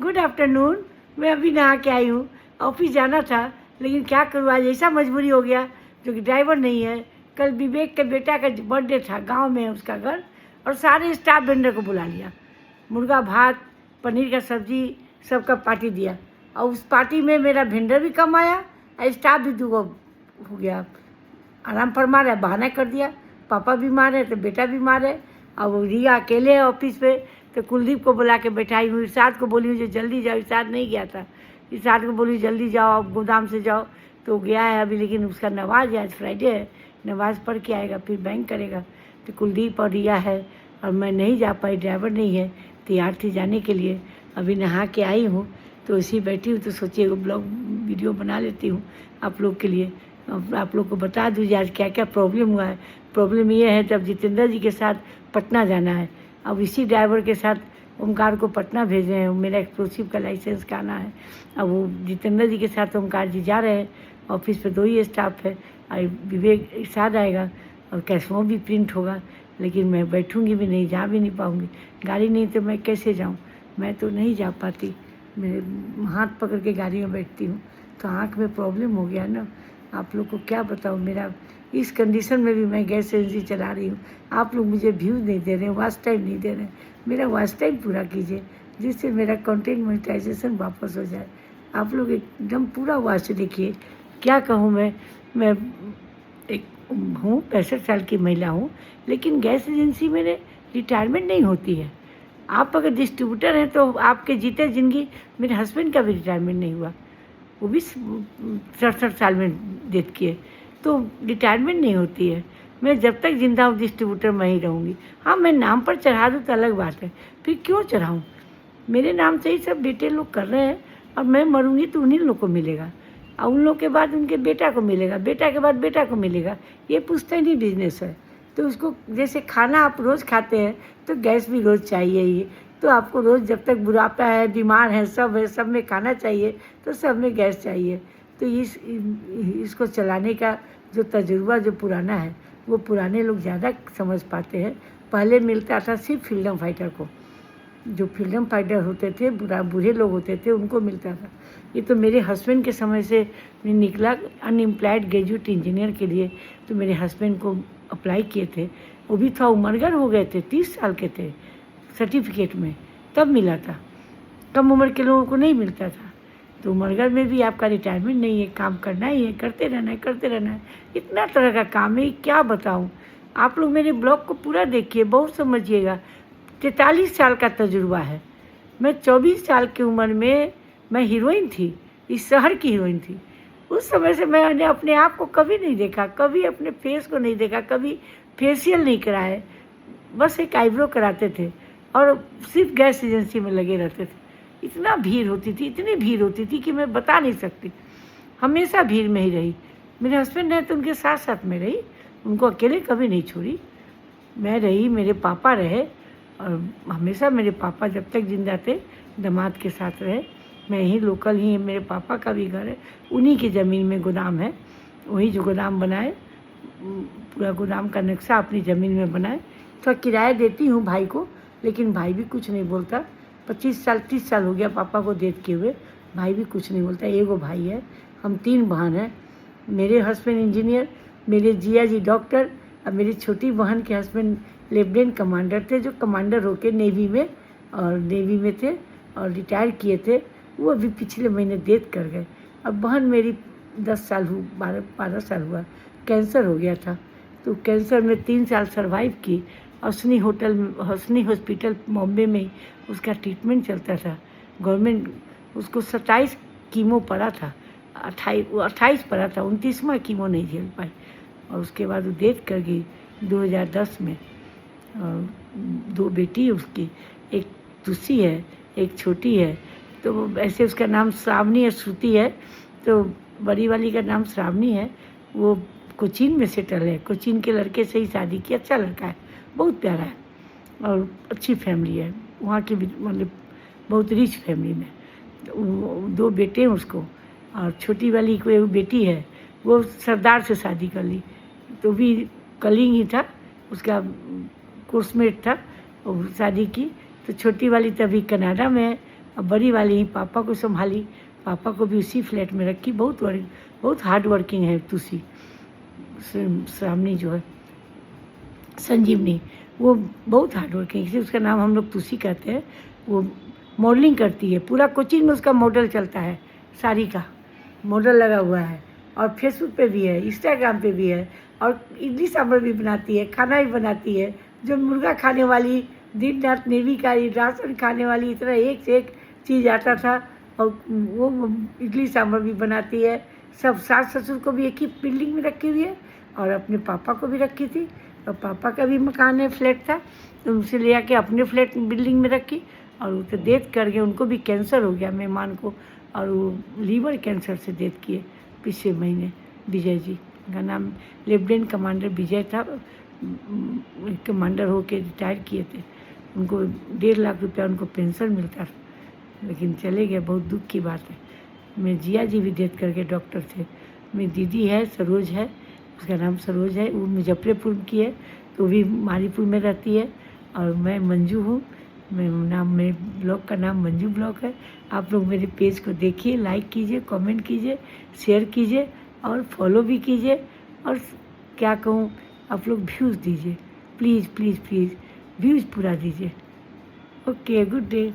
Good afternoon. मैं अभी नहा के आई हूँ। ऑफिस जाना था, लेकिन क्या करूँ, आज ऐसा मजबूरी हो गया जो कि ड्राइवर नहीं है। कल विवेक के बेटा का बर्थडे था, गांव में है उसका घर, और सारे स्टाफ वेंडर को बुला लिया। मुर्गा भात, पनीर का सब्जी, सबका पार्टी दिया। और उस पार्टी में मेरा वेंडर भी कम आया और स्टाफ भी दूगो हो गया। आराम फरमा रहा है, बहाना कर दिया। पापा बीमार है तो बेटा बीमार है, और वो रिया अकेले है ऑफिस पे। तो कुलदीप को बुला के बैठाई हूँ, इरशाद को बोली हूँ जो जल्दी जाओ। इरशाद नहीं गया था, इरशाद को बोली जल्दी जाओ, आप गोदाम से जाओ। तो गया है अभी, लेकिन उसका नमाज है, आज फ्राइडे है, नमाज पढ़ के आएगा, फिर बैंक करेगा। तो कुलदीप और रिया है, और मैं नहीं जा पाई, ड्राइवर नहीं है, तैयार थी जाने के लिए। अभी नहा के आई हूँ तो इसी बैठी हूँ, तो सोचिए वो ब्लॉग वीडियो बना लेती हूँ आप लोग के लिए। आप लोग को बता दीजिए आज क्या क्या प्रॉब्लम हुआ है। प्रॉब्लम ये है, जब जितेंद्र जी के साथ पटना जाना है, अब इसी ड्राइवर के साथ ओमकार को पटना भेजे हैं। मेरा एक्सप्लोसिव का लाइसेंस का आना है। अब वो जितेंद्र जी के साथ ओमकार जी जा रहे हैं। ऑफिस पे 2 ही स्टाफ है, और विवेक साथ आएगा, और कैशमो भी प्रिंट होगा। लेकिन मैं बैठूंगी भी नहीं, जा भी नहीं पाऊंगी, गाड़ी नहीं तो मैं कैसे जाऊं। मैं तो नहीं जा पाती, मेरे हाथ पकड़ के गाड़ी में बैठती हूँ, तो आँख में प्रॉब्लम हो गया ना। आप लोग को क्या बताऊँ, मेरा इस कंडीशन में भी मैं गैस एजेंसी चला रही हूँ। आप लोग मुझे व्यूज़ नहीं दे रहे हैं, वॉच टाइम नहीं दे रहे हैं। मेरा वॉच टाइम पूरा कीजिए, जिससे मेरा कंटेंट मोनेटाइजेशन वापस हो जाए। आप लोग एकदम पूरा वॉच देखिए। क्या कहूँ मैं एक हूँ, 65 साल की महिला हूँ, लेकिन गैस एजेंसी में रिटायरमेंट नहीं होती है। आप अगर डिस्ट्रीब्यूटर हैं तो आपके जीते जिंदगी, मेरे हस्बैंड का भी रिटायरमेंट नहीं हुआ, वो भी 67 साल में डेथ किए। तो रिटायरमेंट नहीं होती है। मैं जब तक जिंदा हूँ डिस्ट्रीब्यूटर मैं ही रहूँगी। हाँ, मैं नाम पर चढ़ा दूँ तो अलग बात है, फिर क्यों चढ़ाऊँ। मेरे नाम से ही सब बेटे लोग कर रहे हैं, और मैं मरूंगी तो उन्हीं लोग को मिलेगा, और उन लोग के बाद उनके बेटा को मिलेगा, बेटा के बाद बेटा को मिलेगा। ये पुश्तैनी बिजनेस है। तो उसको जैसे खाना आप रोज़ खाते हैं, तो गैस भी रोज़ चाहिए ही। तो आपको रोज़, जब तक बुढ़ापा है, बीमार है, सब में खाना चाहिए, तो सब में गैस चाहिए। तो इसको चलाने का जो तजुर्बा जो पुराना है, वो पुराने लोग ज़्यादा समझ पाते हैं। पहले मिलता था सिर्फ फ्रीडम फाइटर को, जो फ्रीडम फाइटर होते थे, बूढ़े लोग होते थे, उनको मिलता था। ये तो मेरे हस्बैंड के समय से निकला अनएम्प्लॉयड ग्रेजुएट इंजीनियर के लिए। तो मेरे हस्बैंड को अप्लाई किए थे, वो भी था उम्रगर हो गए थे, 30 साल के थे सर्टिफिकेट में, तब मिला था। कम उम्र के लोगों को नहीं मिलता था। तो उम्रगर में भी आपका रिटायरमेंट नहीं है, काम करना ही है, करते रहना है, करते रहना है। इतना तरह का काम है, क्या बताऊँ। आप लोग मेरे ब्लॉग को पूरा देखिए, बहुत समझिएगा। 43 साल का तजुर्बा है। मैं 24 साल की उम्र में मैं हीरोइन थी, इस शहर की हीरोइन थी। उस समय से मैंने अपने आप को कभी नहीं देखा, कभी अपने फेस को नहीं देखा, कभी फेशियल नहीं कराए, बस एक आईब्रो कराते थे, और सिर्फ गैस एजेंसी में लगे रहते थे। इतना भीड़ होती थी, इतनी भीड़ होती थी कि मैं बता नहीं सकती। हमेशा भीड़ में ही रही। मेरे हस्बैंड ने तो उनके साथ साथ में रही, उनको अकेले कभी नहीं छोड़ी। मैं रही, मेरे पापा रहे, और हमेशा मेरे पापा जब तक जिंदा थे दामाद के साथ रहे। मैं यहीं लोकल ही, मेरे पापा का भी घर है, उन्हीं की ज़मीन में गोदाम है। वही जो गोदाम बनाए, पूरा गोदाम का नक्शा अपनी ज़मीन में बनाए। थोड़ा किराया देती हूँ भाई को, लेकिन भाई भी कुछ नहीं बोलता। 25 साल 30 साल हो गया पापा को डेथ किए हुए, भाई भी कुछ नहीं बोलता। एगो भाई है, हम 3 बहन हैं। मेरे हस्बैंड इंजीनियर, मेरे जिया जी डॉक्टर, और मेरी छोटी बहन के हस्बैंड लेफ्टिनेंट कमांडर थे, जो कमांडर होके नेवी में थे और रिटायर किए थे। वो अभी पिछले महीने डेथ कर गए। अब बहन मेरी 10 साल 12 साल हुआ, कैंसर हो गया था। तो कैंसर में 3 साल सर्वाइव की। हसनी हॉस्पिटल बॉम्बे में उसका ट्रीटमेंट चलता था। गवर्नमेंट उसको 27 कीमो पड़ा था, 28 पड़ा था, 29वां कीमो नहीं झेल पाई, और उसके बाद वो डेथ कर गई 2010 में। और 2 बेटी है उसकी, एक तुलसी है, एक छोटी है। तो ऐसे उसका नाम श्रावणी और श्रुति है। तो बड़ी वाली का नाम श्रावणी है। वो कोचीन में सेटल है, कोचीन के लड़के से ही शादी की। अच्छा लड़का है, बहुत प्यारा है, और अच्छी फैमिली है वहाँ की, मतलब बहुत रिच फैमिली में। 2 बेटे हैं उसको, और छोटी वाली को एक बेटी है, वो सरदार से शादी कर ली। तो भी कलिंग ही था, उसका कोर्समेट था, और शादी की। तो छोटी वाली तभी कनाडा में है, अब बड़ी वाली ही पापा को संभाली, पापा को भी उसी फ्लैट में रखी। बहुत हार्ड वर्किंग है तुसी, श्रावणी जो है, संजीवनी, वो बहुत हार्ड वर्किंग, इसलिए उसका नाम हम लोग तुसी कहते हैं। वो मॉडलिंग करती है, पूरा कोचिंग में उसका मॉडल चलता है, साड़ी का मॉडल लगा हुआ है, और फेसबुक पे भी है, इंस्टाग्राम पे भी है, और इडली सांभर भी बनाती है, खाना भी बनाती है। जो मुर्गा खाने वाली, दिन रात निर्विकारी राशन खाने वाली, इतना एक से एक चीज़ आता था, और वो इडली सांभर भी बनाती है। सब सास ससुर को भी एक ही बिल्डिंग में रखी हुई है, और अपने पापा को भी रखी थी, और पापा का भी मकान है, फ्लैट था, तो उनसे ले आके अपने फ्लैट बिल्डिंग में रखी। और वो तो डेथ कर गए, उनको भी कैंसर हो गया मेहमान को, और वो लीवर कैंसर से डेथ किए पिछले महीने। विजय जी का नाम लेफ्टिनेंट कमांडर विजय था, कमांडर होके रिटायर किए थे। उनको 1.5 लाख रुपया उनको पेंशन मिलता था, लेकिन चले गए, बहुत दुख की बात है। मेरे जिया जी भी डेथ करके डॉक्टर थे। मेरी दीदी है, सरोज है, उसका नाम सरोज है, वो मुजफ्फरपुर की है, तो भी मारीपुर में रहती है। और मैं मंजू हूँ, मेरे ब्लॉग का नाम मंजू ब्लॉग है। आप लोग मेरे पेज को देखिए, लाइक कीजिए, कमेंट कीजिए, शेयर कीजिए, और फॉलो भी कीजिए। और क्या कहूँ, आप लोग व्यूज़ दीजिए, प्लीज़ प्लीज़ प्लीज़ व्यूज़ पूरा दीजिए। Okay, good day.